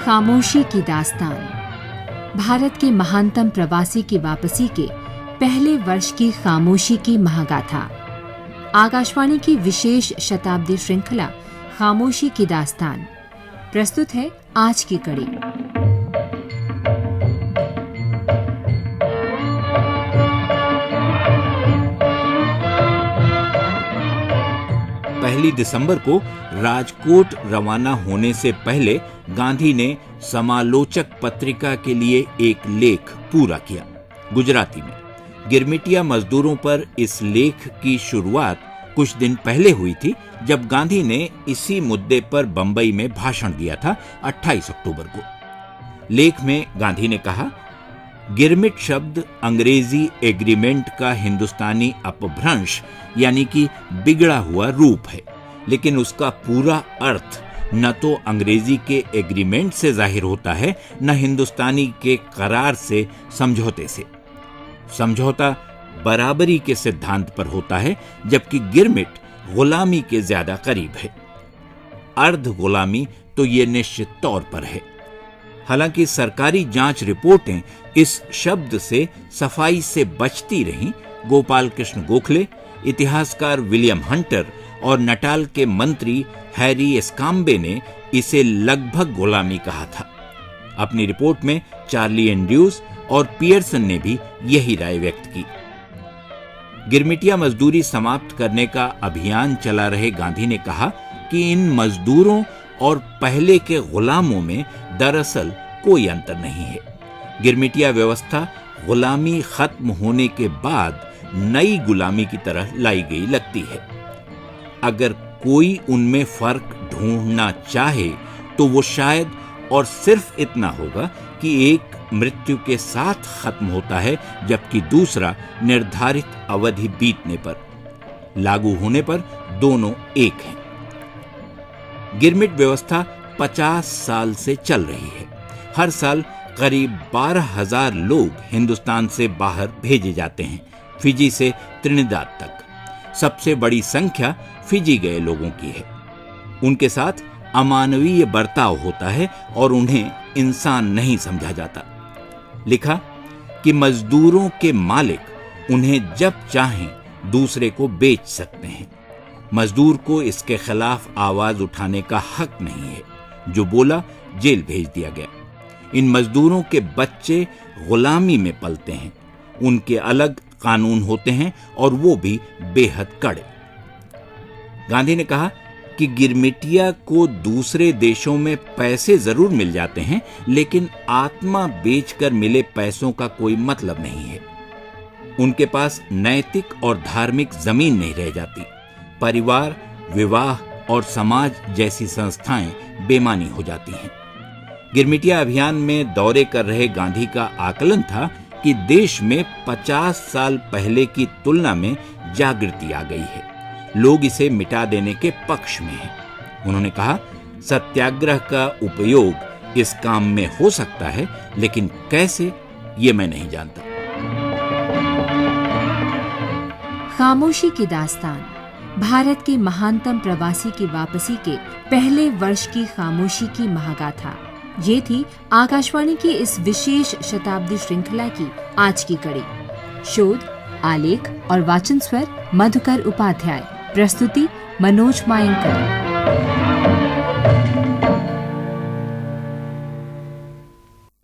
खामोशी की दास्तान। भारत के महानतम प्रवासी की वापसी के पहले वर्ष की खामोशी की महागाथा। आकाशवाणी की विशेष शताब्दी श्रृंखला खामोशी की दास्तान। प्रस्तुत है आज की कड़ी। पहली दिसंबर को राजकोट रवाना होने से पहले गांधी ने समालोचक पत्रिका के लिए एक लेख पूरा किया गुजराती में। गिरमिटिया मजदूरों पर इस लेख की शुरुआत कुछ दिन पहले हुई थी, जब गांधी ने इसी मुद्दे पर बंबई में भाषण दिया था 28 अक्टूबर को। लेख में गांधी ने कहा, गिरमिट शब्द अंग्रेजी एग्रीमेंट का हिंदुस्तानी अपभ्रंश यानी कि बिगड़ा हुआ रूप है, लेकिन उसका पूरा अर्थ न तो अंग्रेजी के एग्रीमेंट से जाहिर होता है, न हिंदुस्तानी के करार से, समझौते से। समझौता बराबरी के सिद्धांत पर होता है, जबकि गिरमिट गुलामी के ज्यादा करीब है। अर्ध गुलामी तो ये निश्चित तौर पर है। हालांकि सरकारी जांच रिपोर्टें इस शब्द से सफाई से बचती रहीं। गोपाल कृष्ण गोखले, इतिहासकार विलियम हंटर और नटाल के मंत्री हैरी एस्काम्बे ने इसे लगभग गुलामी कहा था। अपनी रिपोर्ट में चार्ली एंड्रूज और पियर्सन ने भी यही राय व्यक्त की। गिरमिटिया मजदूरी समाप्त करने का अभियान चला रहे गांधी ने कहा कि इन मजदूरों और पहले के गुलामों में दरअसल कोई अंतर नहीं है। गिरमिटिया व्यवस्था गुलामी खत्म होने के बाद नई गुलामी की तरह लाई गई लगती है। अगर कोई उनमें फर्क ढूंढना चाहे तो वो शायद और सिर्फ इतना होगा कि एक मृत्यु के साथ खत्म होता है, जबकि दूसरा निर्धारित अवधि बीतने पर। लागू होने पर दोनों एक हैं। गिरमिट व्यवस्था 50 साल से चल रही है। हर साल करीब 12,000 लोग हिंदुस्तान से बाहर भेजे जाते हैं, फिजी से त्रिनिदाद तक। सबसे बड़ी संख्या फिजी गए लोगों की है। उनके साथ अमानवीय बर्ताव होता है और उन्हें इंसान नहीं समझा जाता। लिखा कि मजदूरों के मालिक उन्हें जब चाहें दूसरे को बेच सकते हैं। मजदूर को इसके खिलाफ आवाज उठाने का हक नहीं है। जो बोला जेल भेज दिया गया। इन मजदूरों के बच्चे गुलामी में पलते हैं। उनके अलग कानून होते हैं और वो भी बेहद कड़े। गांधी ने कहा कि गिरमिटिया को दूसरे देशों में पैसे जरूर मिल जाते हैं, लेकिन आत्मा बेचकर मिले पैसों का कोई मतलब नहीं है। उनके पास नैतिक और धार्मिक जमीन नहीं रह जाती। परिवार, विवाह और समाज जैसी संस्थाएं बेमानी हो जाती हैं। गिरमिटिया अभियान में दौरे कर रहे गांधी का आकलन था कि देश में 50 साल पहले की तुलना में जागृति आ गई है। लोग इसे मिटा देने के पक्ष में हैं। उन्होंने कहा, सत्याग्रह का उपयोग इस काम में हो सकता है, लेकिन कैसे, ये मैं नहीं जानता। खामोशी की दास्तान। भारत के महानतम प्रवासी की वापसी के पहले वर्ष की खामोशी की महागाथा। ये थी आकाशवाणी की इस विशेष शताब्दी श्रृंखला की आज की कड़ी। शोध, आलेख और वाचन स्वर मधुकर उपाध्याय। प्रस्तुति मनोज मायंकर।